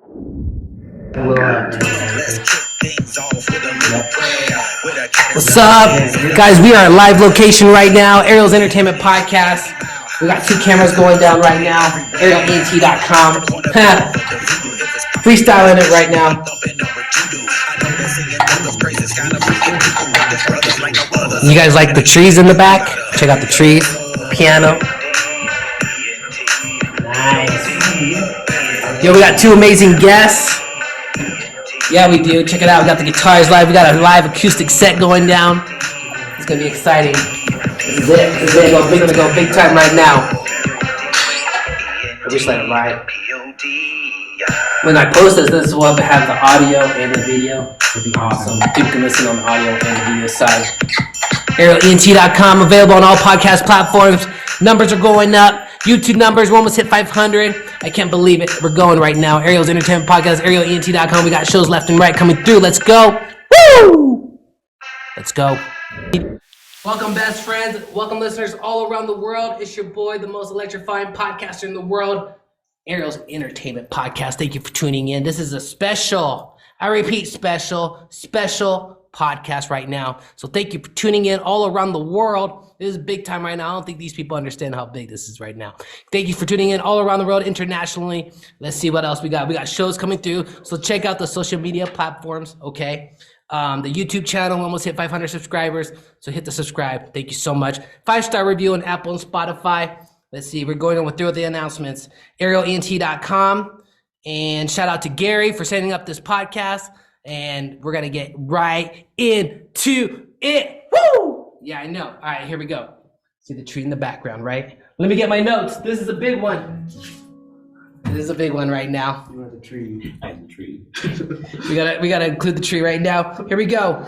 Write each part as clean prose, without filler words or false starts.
What's up, guys? We are at live location right now. Ariel's Entertainment Podcast. We got 2 cameras going down right now. ArielEnt.com. Freestyling it right now. You guys like the trees in the back? Check out the trees. Piano. Nice. Yo, we got 2 amazing guests. Yeah, we do. Check it out. We got the guitars live. We got a live acoustic set going down. It's going to be exciting. This is it. We're going to go big time right now. I'll just let it ride. When I post this is what will have the audio and the video. It'll be awesome. People can listen on the audio and the video side. ArielEnt.com, available on all podcast platforms. Numbers are going up. YouTube numbers, we almost hit 500. I can't believe it. We're going right now. Ariel's Entertainment Podcast, ArielEnt.com. We got shows left and right coming through. Let's go. Woo! Let's go. Welcome, best friends. Welcome, listeners all around the world. It's your boy, the most electrifying podcaster in the world, Ariel's Entertainment Podcast. Thank you for tuning in. This is a special, I repeat, special podcast right now. So thank you for tuning in all around the world. This is big time right now. I don't think these people understand how big this is right now. Thank you for tuning in all around the world internationally. Let's see what else we got. We got shows coming through. So check out the social media platforms, okay? The YouTube channel almost hit 500 subscribers. So hit the subscribe. Thank you so much. 5-star review on Apple and Spotify. Let's see. We're going on through the announcements. ArielEnt.com. And shout out to Gary for setting up this podcast. And we're going to get right into it. Woo! Yeah, I know. All right, here we go. See the tree in the background, right? Let me get my notes. This is a big one. This is a big one right now. You are the tree. I'm the tree. we gotta include the tree right now. Here we go.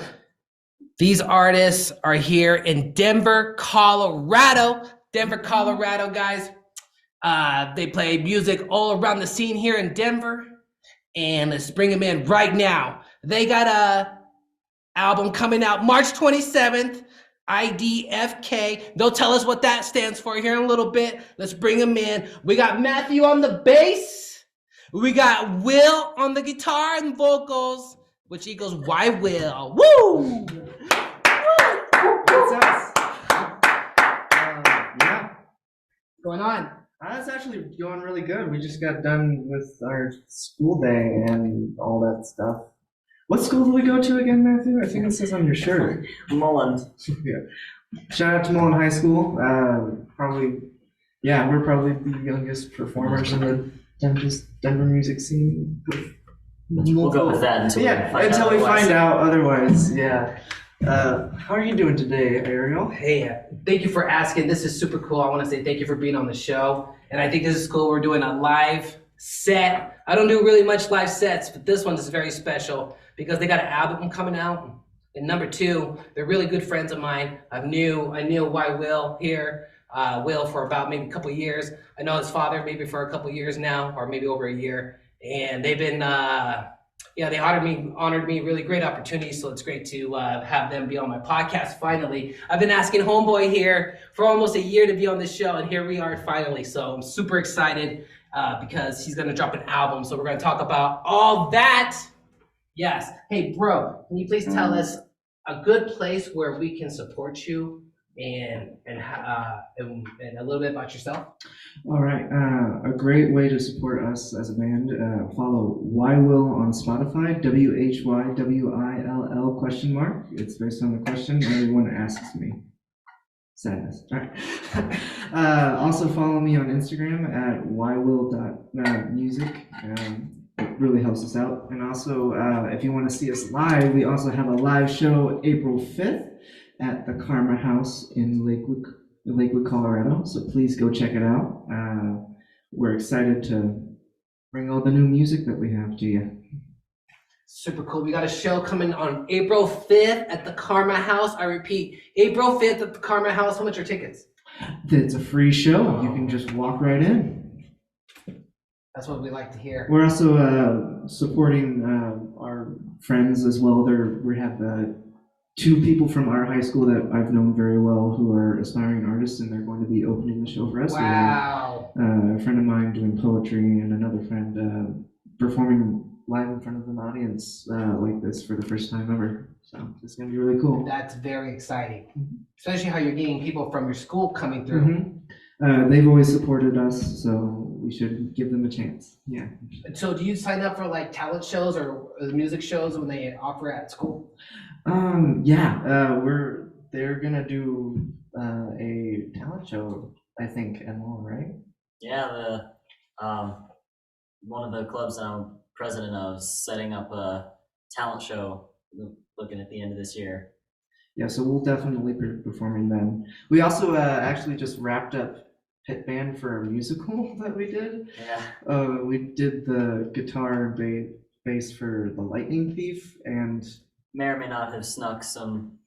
These artists are here in Denver, Colorado. Denver, Colorado, guys. They play music all around the scene here in Denver. And let's bring them in right now. They got a album coming out March 27th. IDFK. They'll tell us what that stands for here in a little bit. Let's bring them in. We got Matthew on the bass. We got Will on the guitar and vocals, which equals Why Will. Woo! That's us. Yeah. What's going on? That's actually going really good. We just got done with our school day and all that stuff. What school do we go to again, Matthew? I think it says on your shirt. Mullen. Yeah. Shout out to Mullen High School. We're probably the youngest performers in the Denver music scene. We'll go with that until we find out otherwise. Yeah. How are you doing today, Ariel? Hey, thank you for asking. This is super cool. I want to say thank you for being on the show. And I think this is cool. We're doing a live set. I don't do really much live sets, but this one is very special because they got an album coming out. And number 2, they're really good friends of mine. I knew Why Will here. Will for about maybe a couple of years. I know his father maybe for a couple of years now, or maybe over a year. And they've been, they honored me, really great opportunity. So it's great to have them be on my podcast finally. I've been asking Homeboy here for almost a year to be on this show, and here we are finally. So I'm super excited because he's going to drop an album. So we're going to talk about all that. Yes. Hey, bro, can you please tell us a good place where we can support you and a little bit about yourself? All right. A great way to support us as a band, follow Why Will on Spotify, WHYWILL ? It's based on the question everyone asks me. Sadness. All right. Also follow me on Instagram at whywill.music. It really helps us out. And also, if you want to see us live, we also have a live show April 5th at the Karma House in Lakewood, Colorado. So please go check it out. We're excited to bring all the new music that we have to you. Super cool. We got a show coming on April 5th at the Karma House. I repeat, April 5th at the Karma House. How much are tickets? It's a free show. You can just walk right in. That's what we like to hear. We're also supporting our friends as well. We have 2 people from our high school that I've known very well who are aspiring artists, and they're going to be opening the show for us. Wow. A friend of mine doing poetry and another friend performing live in front of an audience like this for the first time ever. So it's gonna be really cool. That's very exciting, especially how you're getting people from your school coming through. They've always supported us, so we should give them a chance. Yeah. So do you sign up for like talent shows or music shows when they offer at school? They're gonna do a talent show, I think, and all, right? Yeah, one of the clubs I'm president of is setting up a talent show looking at the end of this year. Yeah, so we'll definitely be performing then. We also actually just wrapped up Pit Band for a musical that we did. Yeah. We did the guitar and bass for The Lightning Thief, and may or may not have snuck some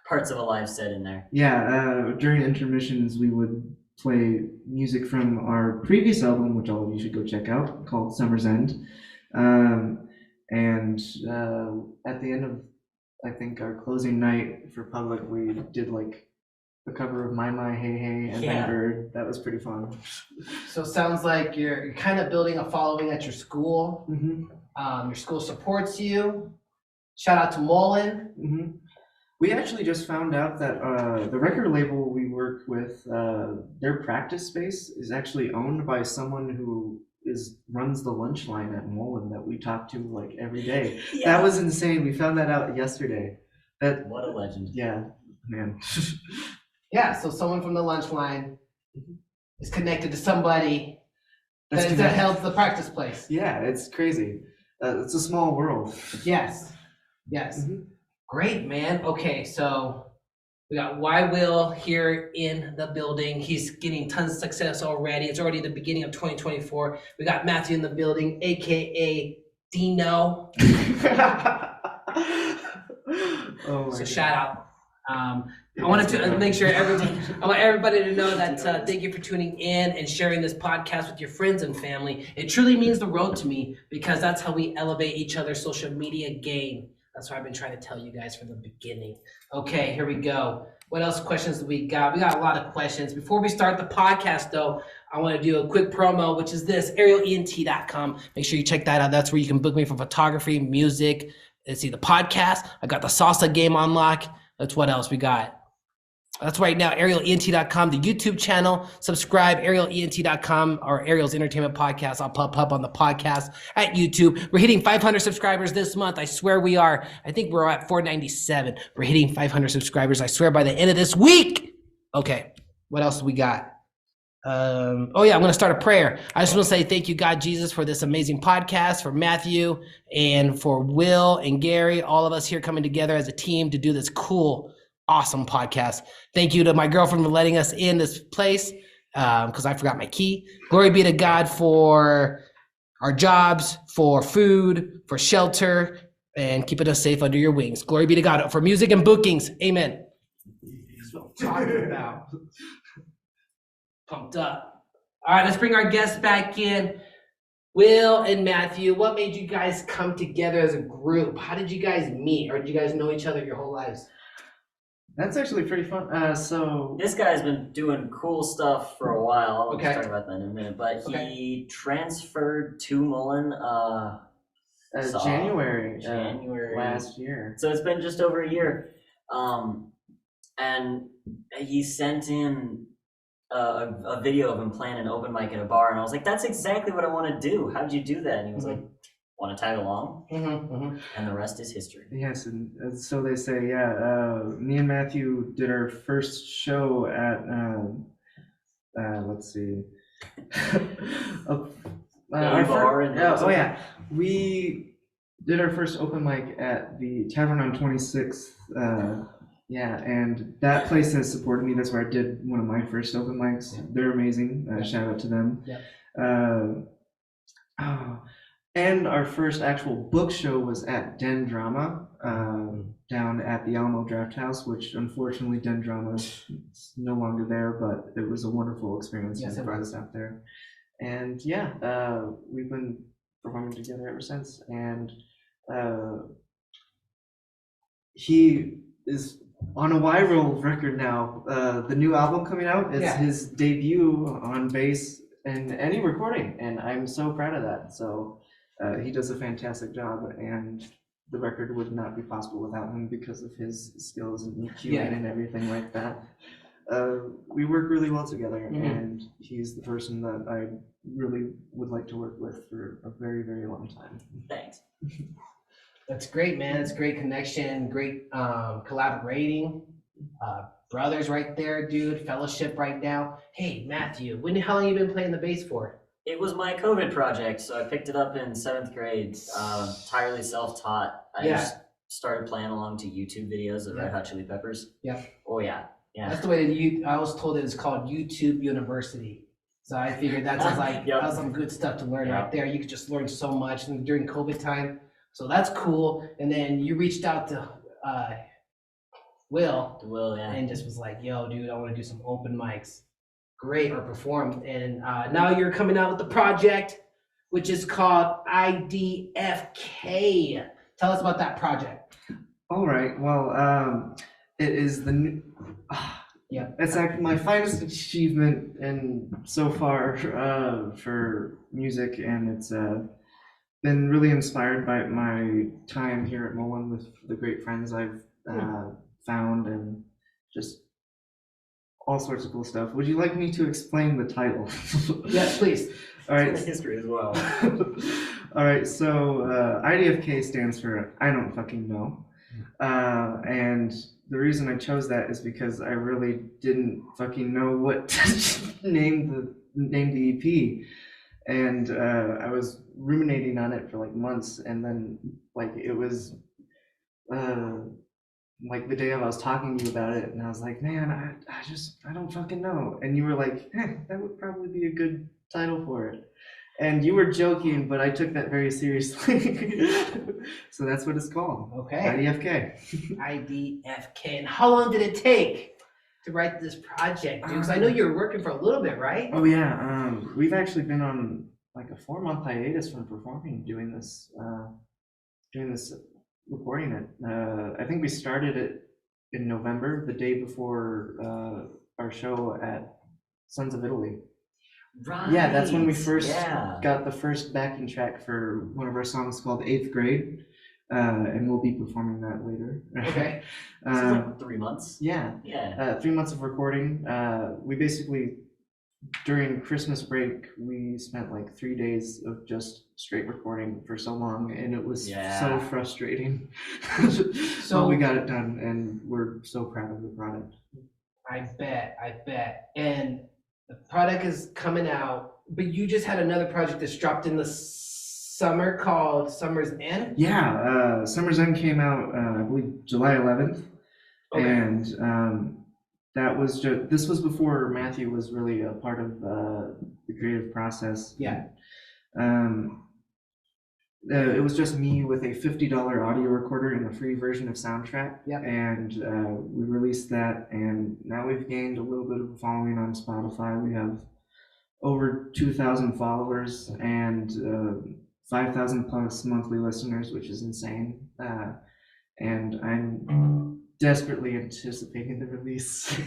parts of a live set in there. Yeah, during intermissions we would play music from our previous album, which all of you should go check out, called Summer's End. And at the end of, I think, our closing night for public, we did like a cover of My Hey Hey and Yeah. Bird. That was pretty fun. So it sounds like you're kind of building a following at your school. Mm-hmm. Your school supports you. Shout out to Mullen. Mm-hmm. We actually just found out that the record label we work with, their practice space is actually owned by someone who runs the lunch line at Mullen that we talk to like every day. Yeah. That was insane. We found that out yesterday. What a legend. Yeah, man. Yeah, so someone from the lunch line is connected to somebody that connected. helps the practice place. Yeah, it's crazy. It's a small world. Yes. Mm-hmm. Great, man. Okay, so we got Will here in the building. He's getting tons of success already. It's already the beginning of 2024. We got Matthew in the building, aka Dino. So shout out. I wanted to make sure I want everybody to know that thank you for tuning in and sharing this podcast with your friends and family. It truly means the world to me because that's how we elevate each other's social media game. That's what I've been trying to tell you guys from the beginning. Okay, here we go. What else questions do we got? We got a lot of questions. Before we start the podcast, though, I want to do a quick promo, which is this, arielent.com. Make sure you check that out. That's where you can book me for photography, music. Let's see, the podcast. I got the salsa game on lock. That's what else we got. That's right now, arielent.com, the YouTube channel. Subscribe, arielent.com, or Ariel's Entertainment Podcast. I'll pop up on the podcast at YouTube. We're hitting 500 subscribers this month. I swear we are. I think we're at 497. We're hitting 500 subscribers, I swear, by the end of this week. Okay, what else do we got? I'm going to start a prayer. I just want to say thank you, God, Jesus, for this amazing podcast, for Matthew, and for Will and Gary, all of us here coming together as a team to do this cool, awesome podcast. Thank you to my girlfriend for letting us in this place because I forgot my key. Glory be to God for our jobs, for food, for shelter, and keeping us safe under your wings. Glory be to God for music and bookings. Amen. That's what I'm talking about. Pumped up. All right, let's bring our guests back in. Will and Matthew, what made you guys come together as a group? How did you guys meet, or did you guys know each other your whole lives? That's actually pretty fun. So this guy's been doing cool stuff for a while. Okay. I'll talk about that in a minute. But he transferred to Mullen January last year. So it's been just over a year. And he sent in a video of him playing an open mic at a bar, and I was like, "That's exactly what I want to do. How'd you do that?" And he was like, "Want to tag along?" And the rest is history. Yes, and so they say. Yeah, me and Matthew did our first show at let's see, we did our first open mic at the Tavern on 26th. Yeah, and that place has supported me. That's where I did one of my first open mics. Yeah. They're amazing. Shout out to them. Yeah. And our first actual book show was at Den Drama, down at the Alamo Draft House, which unfortunately Den Drama is no longer there, but it was a wonderful experience. Yes, it brought us out there. And yeah, we've been performing together ever since. And he is on a viral record now. The new album coming out is his debut on bass in any recording, and I'm so proud of that. So He does a fantastic job, and the record would not be possible without him because of his skills and EQing and everything like that. We work really well together, and he's the person that I really would like to work with for a very, very long time. Thanks. That's great, man. That's great connection, great collaborating. Brothers right there, dude. Fellowship right now. Hey, Matthew, how long have you been playing the bass for? It was my COVID project, so I picked it up in 7th grade, entirely self-taught. I just started playing along to YouTube videos of Red Hot Chili Peppers. Yeah. Oh, yeah. Yeah. That's the way that I was told it was called YouTube University. So I figured that was like that was some good stuff to learn right there. You could just learn so much during COVID time. So that's cool. And then you reached out to Will, and just was like, "Yo, dude, I want to do some open mics, great, or perform." And now you're coming out with the project, which is called IDFK. Tell us about that project. All right. Well, it is the new. It's like my finest achievement in so far for music, and it's been really inspired by my time here at Mullen with the great friends I've found, and just all sorts of cool stuff. Would you like me to explain the title? Yes, please. All right. It's history as well. All right. So IDFK stands for I don't fucking know, and the reason I chose that is because I really didn't fucking know what to name the EP, and I was ruminating on it for like months, and then like it was like the day I was talking to you about it, and I was like, man, I don't fucking know, and you were like, that would probably be a good title for it. And you were joking, but I took that very seriously. So that's what it's called. Okay. IDFK. IDFK. And how long did it take to write this project, dude? Because I know you were working for a little bit, right? Oh yeah. We've actually been on like a 4-month hiatus from performing, doing this recording it. I think we started it in November, the day before our show at Sons of Italy. Right. Yeah, that's when we first got the first backing track for one of our songs called 8th Grade, and we'll be performing that later. Okay. So it's like 3 months? Yeah. 3 months of recording. We basically, during Christmas break, we spent like 3 days of just straight recording for so long, and it was so frustrating. So we got it done, and we're so proud of the product. I bet. And the product is coming out, but you just had another project that's dropped in the summer called Summer's End? Yeah, Summer's End came out, I believe, July 11th. Okay. And this was before Matthew was really a part of the creative process. Yeah. It was just me with a $50 audio recorder and a free version of Soundtrack. Yep. And we released that, and now we've gained a little bit of a following on Spotify. We have over 2,000 followers and 5,000 plus monthly listeners, which is insane. And I'm desperately anticipating the release.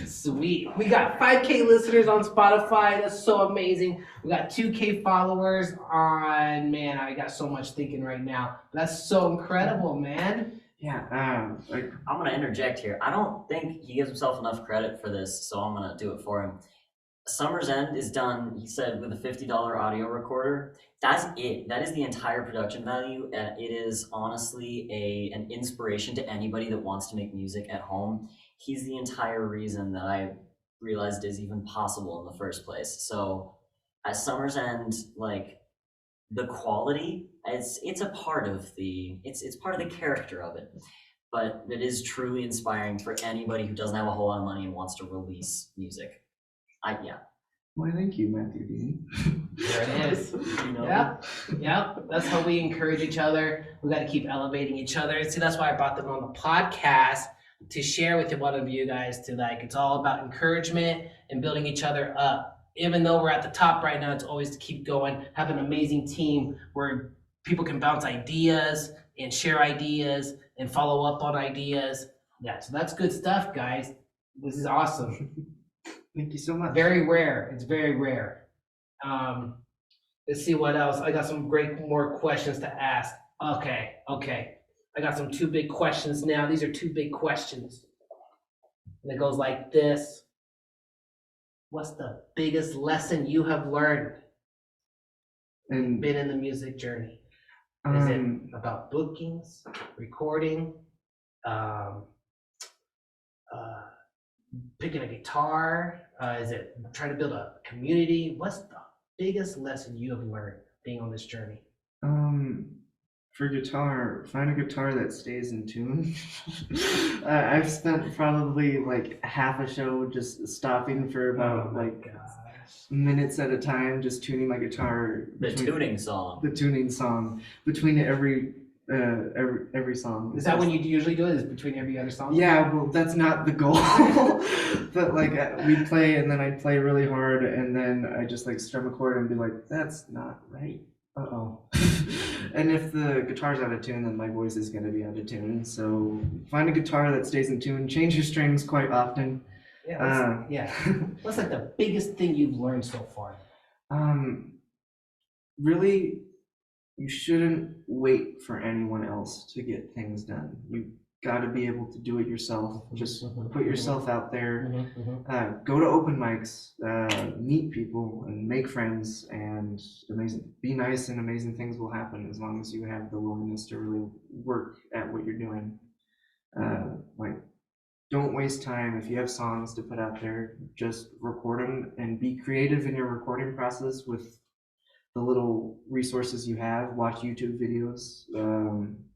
Sweet. We got 5K listeners on Spotify. That's so amazing. We got 2K followers on, man, I got so much thinking right now. That's so incredible, man. Yeah. I'm going to interject here. I don't think he gives himself enough credit for this, so I'm going to do it for him. Summer's End is done, he said, with a $50 audio recorder. That's it. That is the entire production value. It is honestly an inspiration to anybody that wants to make music at home. He's the entire reason that I realized is even possible in the first place. So at Summer's End, like, the quality, it's a part of it's part of the character of it. But it is truly inspiring for anybody who doesn't have a whole lot of money and wants to release music. Why, thank you, Matthew Dean. There it is. Yep. That's how we encourage each other. We got to keep elevating each other. See, that's why I brought them on the podcast, to share with one of you guys. It's all about encouragement and building each other up. Even though we're at the top right now, it's always to keep going. Have an amazing team where people can bounce ideas and share ideas and follow up on ideas. Yeah, so that's good stuff, guys. This is awesome. Thank you so much. Very rare. It's very rare. Let's see what else. I got some more questions to ask. Okay. I got some 2 big questions now. These are 2 big questions. And it goes like this. What's the biggest lesson you have learned And been in the music journey? Is it about bookings, recording, picking a guitar? Is it trying to build a community? What's the biggest lesson you have learned being on this journey? For guitar, find a guitar that stays in tune. I've spent probably like half a show just stopping for about minutes at a time, just tuning my guitar. The tuning song. The tuning song between every song. Is that when you usually do it? Is between every other song? Yeah, well, that's not the goal. But like we'd play, and then I'd play really hard, and then I just like strum a chord and be like, "That's not right." Uh-oh. And if the guitar's out of tune, then my voice is going to be out of tune. So find a guitar that stays in tune. Change your strings quite often. Yeah. What's like the biggest thing you've learned so far? Really, you shouldn't wait for anyone else to get things done. You got to be able to do it yourself. Just put yourself out there. Go to open mics, meet people, and make friends. And be nice, and amazing things will happen as long as you have the willingness to really work at what you're doing. Don't waste time. If you have songs to put out there, just record them and be creative in your recording process with the little resources you have. Watch YouTube videos.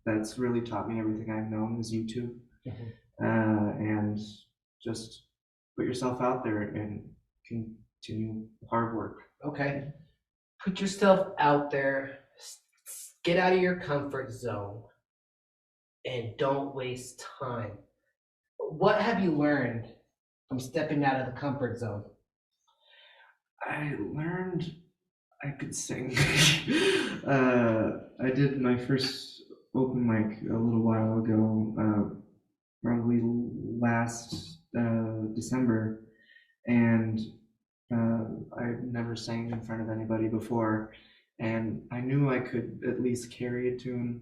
That's really taught me everything I've known is YouTube. And just put yourself out there and continue hard work. Okay. Put yourself out there. Get out of your comfort zone. And don't waste time. What have you learned from stepping out of the comfort zone? I learned I could sing. I did my first open mic a little while ago, probably last December, and I'd never sang in front of anybody before, and I knew I could at least carry a tune.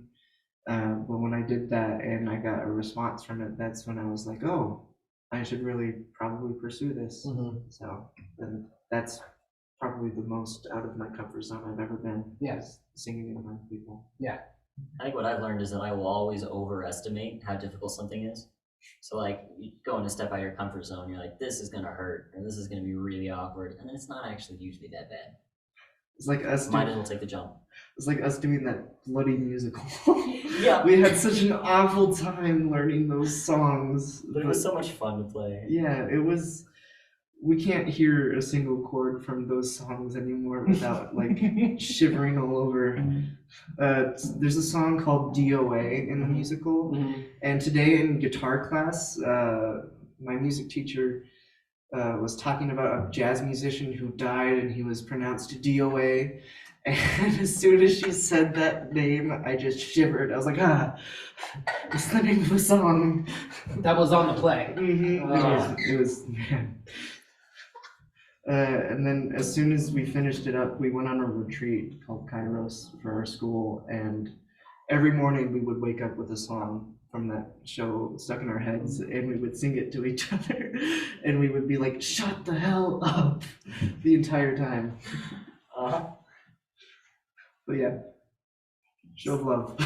But when I did that and I got a response from it, that's when I was like, oh, I should really probably pursue this. So and that's probably the most out of my comfort zone I've ever been. Yes. Singing in front of people. Yeah. I think what I've learned is that I will always overestimate how difficult something is. So like you go in a step out of your comfort zone, you're like, this is gonna hurt, or this is gonna be really awkward, and it's not actually usually that bad. It's like us. Might as well take the jump. It's like us doing that bloody musical. Yeah. We had such an awful time learning those songs. But it was so much fun to play. Yeah, it was. We can't hear a single chord from those songs anymore without like shivering all over. There's a song called DOA in the musical, and today in guitar class, my music teacher was talking about a jazz musician who died, and he was pronounced DOA. And as soon as she said that name, I just shivered. I was like, it's the name of the song. That was on the play. It was, man. And then as soon as we finished it up, we went on a retreat called Kairos for our school, and every morning we would wake up with a song from that show stuck in our heads, and we would sing it to each other, and we would be like, shut the hell up the entire time. But yeah, show of love.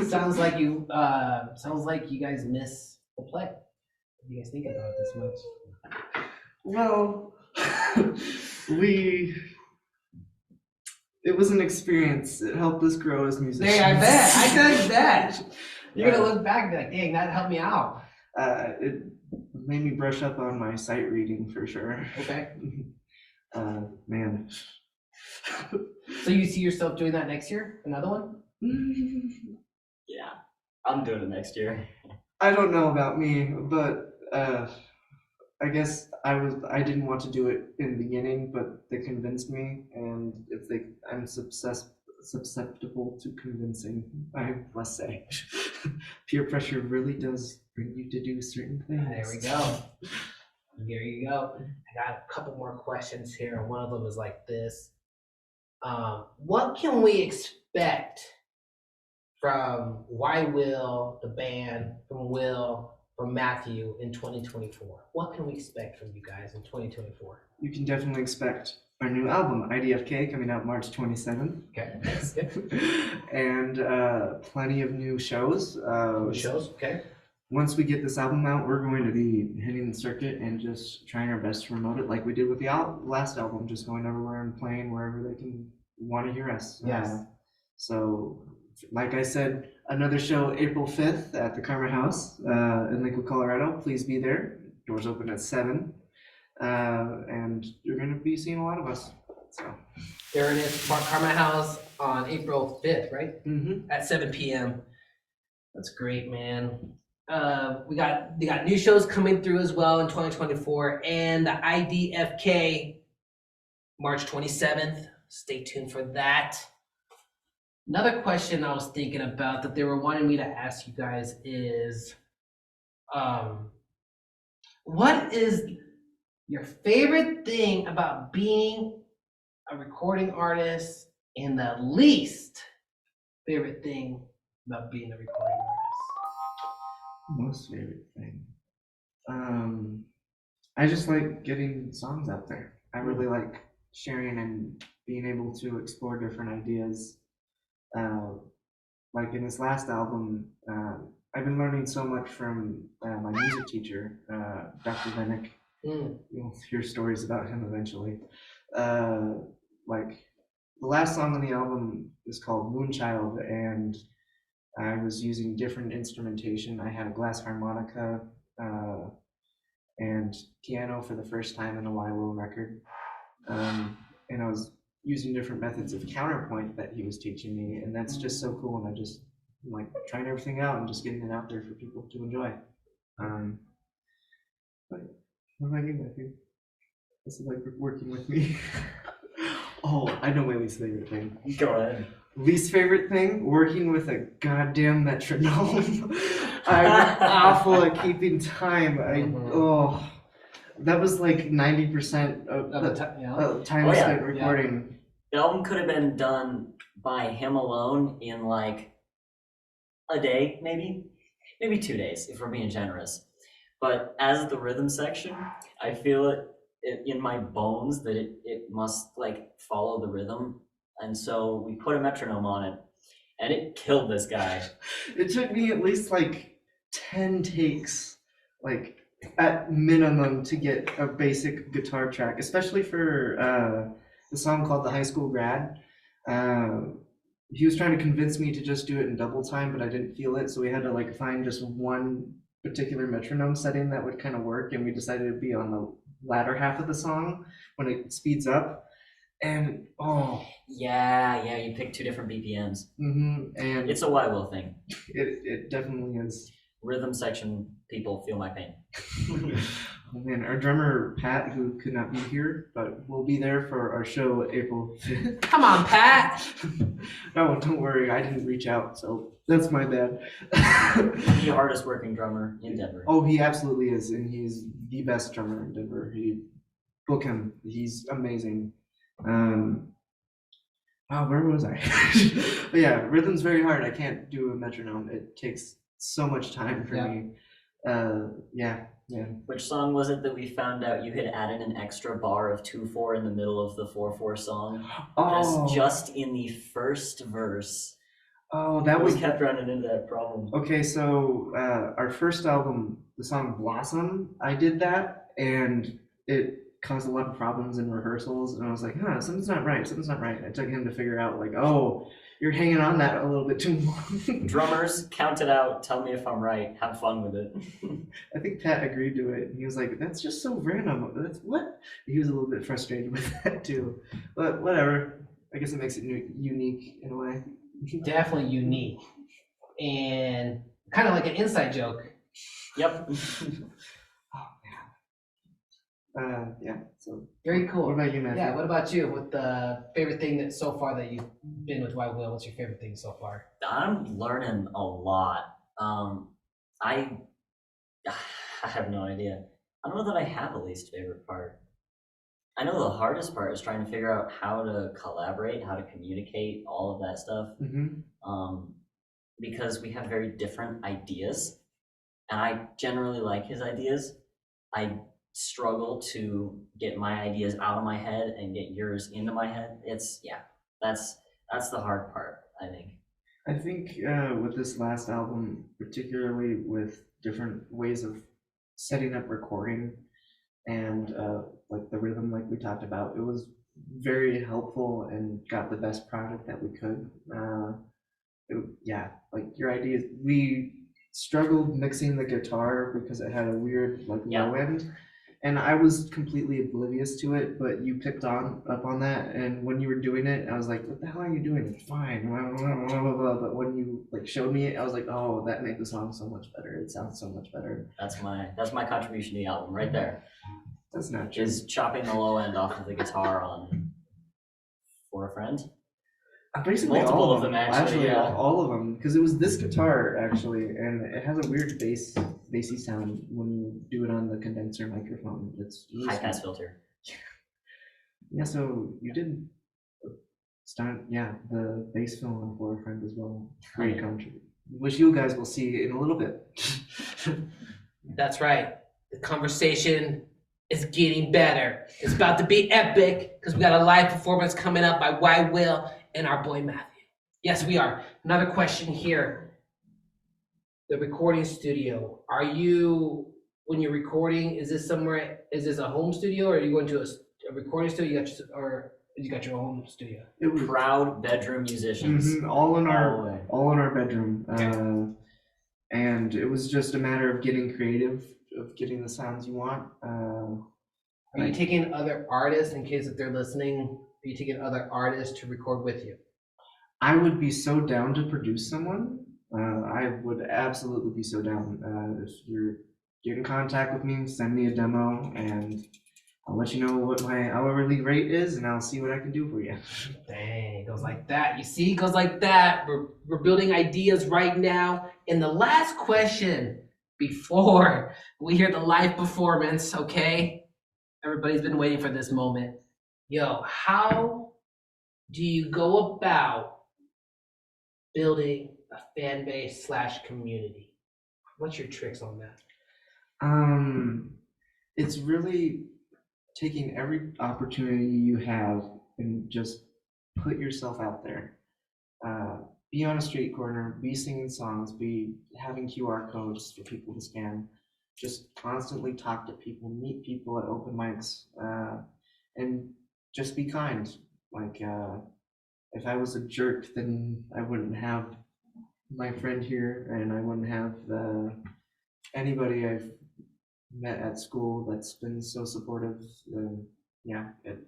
Sounds like you guys miss the play. What do you guys think about it this much? Well, it was an experience. It helped us grow as musicians. Hey, I bet. You're gonna look back and be like, dang, that helped me out. It made me brush up on my sight reading for sure. Okay. Man. So you see yourself doing that next year? Another one? Yeah, I'm doing it next year. I don't know about me, but I guess I didn't want to do it in the beginning, but they convinced me, and I'm susceptible to convincing, I must say. Peer pressure really does bring you to do certain things. There we go. There you go. I got a couple more questions here. One of them is like this. What can we expect from Why Will, the band, from Will, from Matthew in 2024? What can we expect from you guys in 2024? You can definitely expect our new album, IDFK, coming out March 27th. Okay, that's good. And plenty of new shows. Shows, okay. Once we get this album out, we're going to be hitting the circuit and just trying our best to promote it like we did with the last album, just going everywhere and playing wherever they can want to hear us. Yes. So, like I said, another show April 5th at the Karma House in Lakewood, Colorado. Please be there. Doors open at 7. And you're going to be seeing a lot of us. So There it is, Karma House on April 5th, right? Mm-hmm. At 7 p.m. That's great, man. We got new shows coming through as well in 2024, and the IDFK March 27th. Stay tuned for that. Another question I was thinking about that they were wanting me to ask you guys is, what is your favorite thing about being a recording artist, and the least favorite thing about being a recording artist? Most favorite thing. I just like getting songs out there. I really like sharing and being able to explore different ideas. Like in this last album, I've been learning so much from my music teacher, Dr. Vennick. You'll hear stories about him eventually. Like the last song on the album is called Moonchild, and I was using different instrumentation. I had a glass harmonica and piano for the first time in a Y Will record. And I was using different methods of counterpoint that he was teaching me, and that's just so cool. And I just like trying everything out and just getting it out there for people to enjoy. But what about you, Matthew? This is like working with me. Oh, I know my least favorite thing. Go ahead. Least favorite thing? Working with a goddamn metronome. I'm awful at keeping time. That was like 90% of the time spent recording. The album could have been done by him alone in like a day, maybe 2 days, if we're being generous. But as the rhythm section, I feel it in my bones that it must like follow the rhythm, and so we put a metronome on it, and it killed this guy. It took me at least like 10 takes, like at minimum, to get a basic guitar track, especially for the song called The High School Grad. He was trying to convince me to just do it in double time, but I didn't feel it, so we had to like find just one particular metronome setting that would kind of work, and we decided to be on the latter half of the song when it speeds up. And yeah, you picked 2 different BPMs. And it's a Y Will thing. It definitely is. Rhythm section people feel my pain. Oh man, our drummer Pat, who could not be here, but will be there for our show April 5th. Come on, Pat. No, don't worry, I didn't reach out, so that's my bad. The hardest working drummer in Denver. Oh, he absolutely is, and he's the best drummer in Denver. Book him, he's amazing. Where was I? But yeah, rhythm's very hard. I can't do a metronome. It takes so much time for me. Yeah. Which song was it that we found out you had added an extra bar of 2/4 in the middle of the 4/4 song? Just in the first verse. We kept running into that problem. Okay, so our first album, the song Blossom, I did that, and it caused a lot of problems in rehearsals, and I was like, something's not right. I took him to figure out, like, you're hanging on that a little bit too long. Drummers, count it out, tell me if I'm right, have fun with it. I think Pat agreed to it. He was like, that's just so random. That's what? He was a little bit frustrated with that too. But whatever. I guess it makes it unique in a way. Definitely unique. And kind of like an inside joke. Yep. Yeah, so very cool. What about you, Matthew? Yeah, what about you? What the favorite thing that so far that you've been with Why Will? What's your favorite thing so far? I'm learning a lot. I have no idea. I don't know that I have a least favorite part. I know the hardest part is trying to figure out how to collaborate, how to communicate, all of that stuff. Because we have very different ideas, and I generally like his ideas. I struggle to get my ideas out of my head and get yours into my head. That's the hard part, I think. I think with this last album, particularly with different ways of setting up recording and like the rhythm, like we talked about, it was very helpful and got the best product that we could. Yeah, like your ideas, we struggled mixing the guitar because it had a weird like low end, and I was completely oblivious to it, but you picked up on that, and when you were doing it, I was like, what the hell are you doing? It's fine, blah, blah, blah. But when you like showed me it, I was like, oh, that made the song so much better. It sounds so much better. That's my contribution to the album right there. That's not true. Is chopping the low end off of the guitar on For a Friend. Basically multiple all of them actually, yeah. all of them, because it was this guitar actually, and it has a weird bassy sound when you do it on the condenser microphone. It's really high pass filter. Yeah, so you did start, the bass fill on For a Friend as well. Great contribution, which you guys will see in a little bit. That's right. The conversation is getting better. It's about to be epic because we got a live performance coming up by Y Will and our boy Matthew. Yes, we are. Another question here. The recording studio. Are you, when you're recording, is this a home studio, or are you going to a recording studio? You got your own studio? Proud bedroom musicians. All in our bedroom. Okay. And it was just a matter of getting creative, of getting the sounds you want. Are you taking other artists, in case if they're listening, are you taking other artists to record with you? I would be so down to produce someone. I would absolutely be so down. If you're get in contact with me, send me a demo, and I'll let you know what my hourly rate is, and I'll see what I can do for you. Dang, it goes like that. You see, it goes like that. We're building ideas right now. And the last question before we hear the live performance, okay? Everybody's been waiting for this moment. Yo, how do you go about building a fan base / community? What's your tricks on that? It's really taking every opportunity you have and just put yourself out there. Be on a street corner, be singing songs, be having QR codes for people to scan. Just constantly talk to people, meet people at open mics, and just be kind. Like, if I was a jerk, then I wouldn't have my friend here, and I wouldn't have anybody I've met at school that's been so supportive.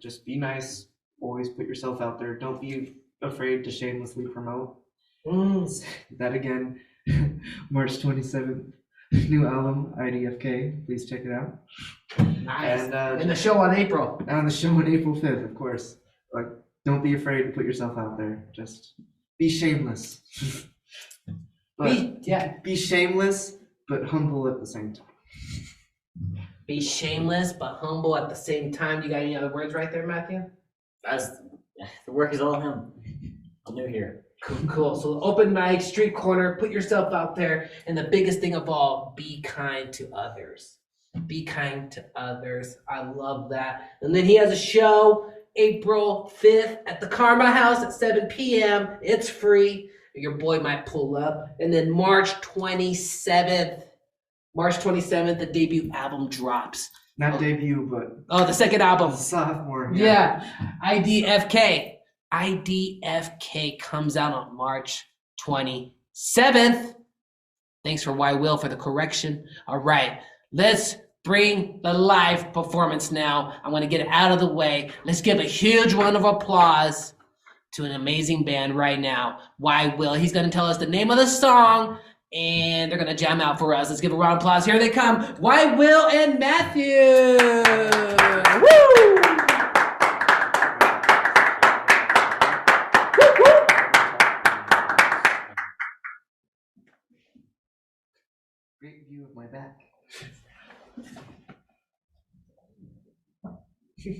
Just be nice. Always put yourself out there. Don't be afraid to shamelessly promote. That again, March 27th, new album, IDFK. Please check it out. Nice. And the show on April. And the show on April 5th, of course. Like, don't be afraid to put yourself out there. Just be shameless. Be shameless, but humble at the same time. Be shameless but humble at the same time. You got any other words right there, Matthew? The work is all him. I'm new here. Cool. So open mic, street corner, put yourself out there, and the biggest thing of all, be kind to others. Be kind to others. I love that. And then he has a show April 5th at the Karma House at 7 p.m. It's free. Your boy might pull up. And then March 27th, the debut album drops. Not debut, but... Oh, the second album. Sophomore. Yeah. IDFK. IDFK comes out on March 27th. Thanks for Y Will for the correction. All right, let's bring the live performance now. I want to get it out of the way. Let's give a huge round of applause to an amazing band right now. Y Will. He's going to tell us the name of the song, and they're going to jam out for us. Let's give a round of applause. Here they come. Y Will and Matthew. Woo! Great view of my back. All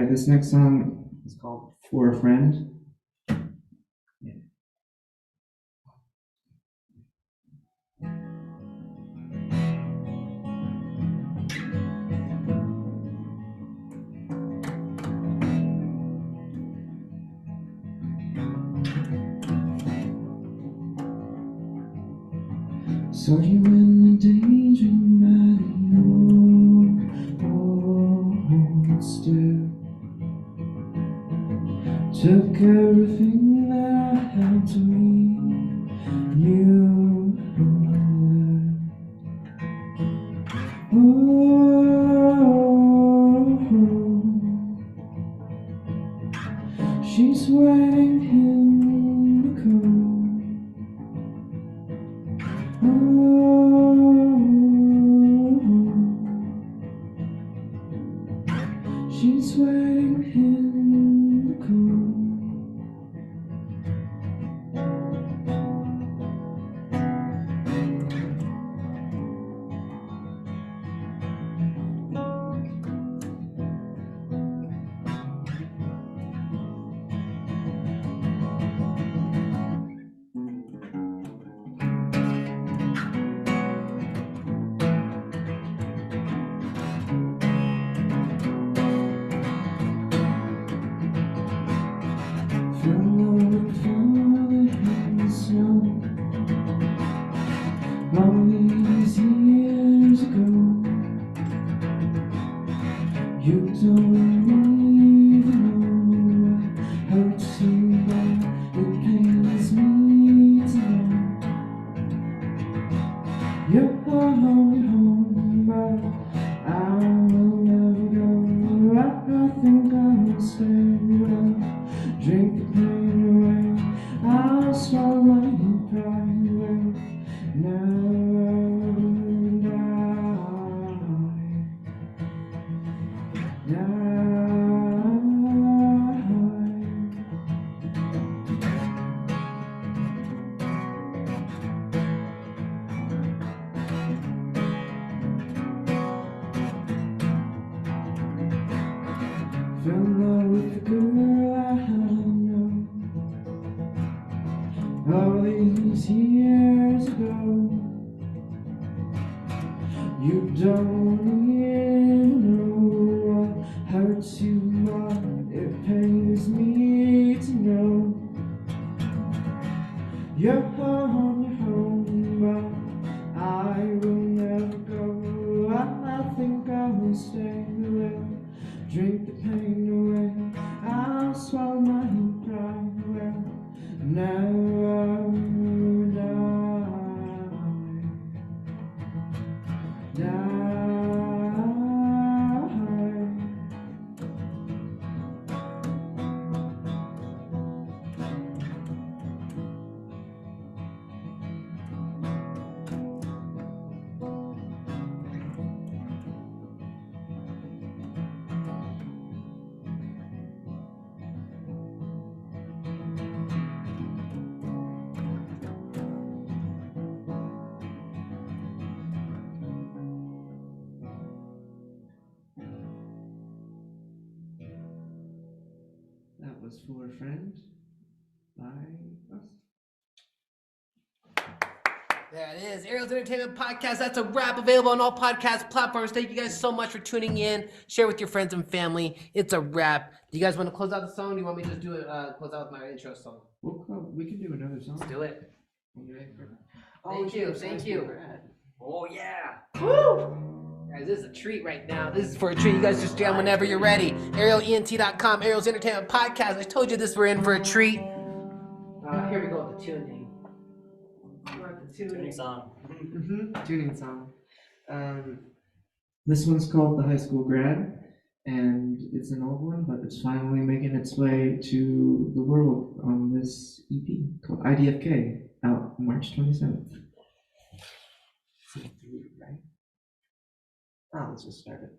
right, this next song is called For a Friend. Saw you in a daydream at your old step. Took everything that I had to meet you left. She's waiting in the cold. She's waiting in the cold. All these years ago, you don't even know what hurts you, but it pains me to know you're home, but I will never go. I think I'll stay, drink the pain away. I'll swallow my pride away. Fell in love with the girl I know all these years ago. You don't even know what hurts you, what it pains me to know you're home, but I will never go. I think I will stay away, drink the pain away. I'll swallow my pride away. Now that was For a Friend by us. There it is. Ariel's Entertainment Podcast. That's a wrap. Available on all podcast platforms. Thank you guys so much for tuning in. Share with your friends and family. It's a wrap. Do you guys want to close out the song? Or do you want me to just do it? Close out with my intro song. We can do another song. Let's do it. Oh, Thank you. Oh yeah. Woo! Guys, this is a treat right now. This is for a treat. You guys just jam whenever you're ready. ArielENT.com. Ariel's Entertainment Podcast. I told you this. We're in for a treat. Here we go with the tuning. Tuning song. Tuning song. This one's called The High School Grad, and it's an old one, but it's finally making its way to the world on this EP called IDFK, out March 27th. Right? Oh, let's just start it.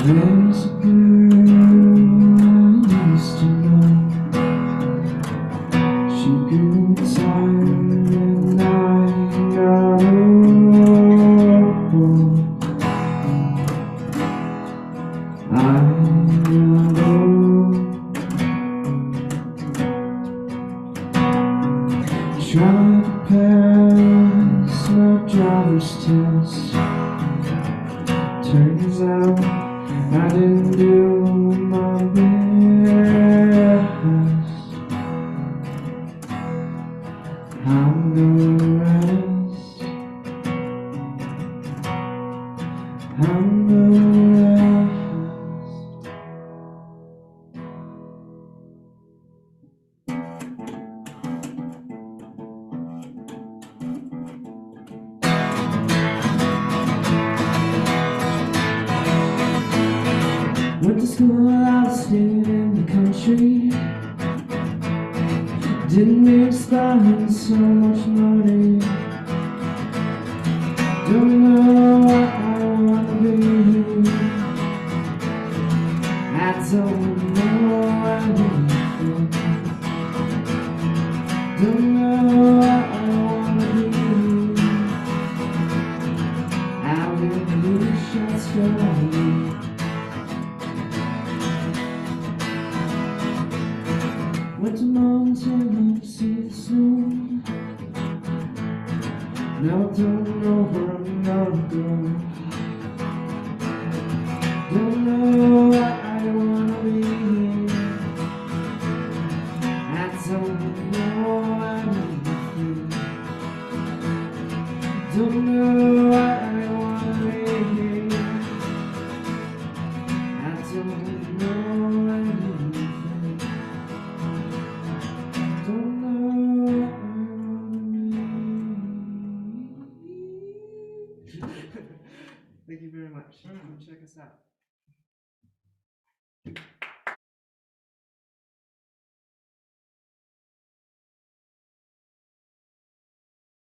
There's a girl I used to know. She grew tired and I got old. I got old. Tried to pass my driver's test. Turns out I didn't do my best. I'm gonna rest. I'm gonna rest. Went to school out of state in the country. Didn't expect so much money. Don't know what I wanna be. I don't know anything. Don't know what I wanna be. I will lose shots for me. Went to Montana to see the snow. Now I don't know where I'm gonna go. Don't know what I wanna be. I don't know anything. Don't know what I wanna be. I don't know anything. Don't know what I wanna be. Thank you very much. Come check us out.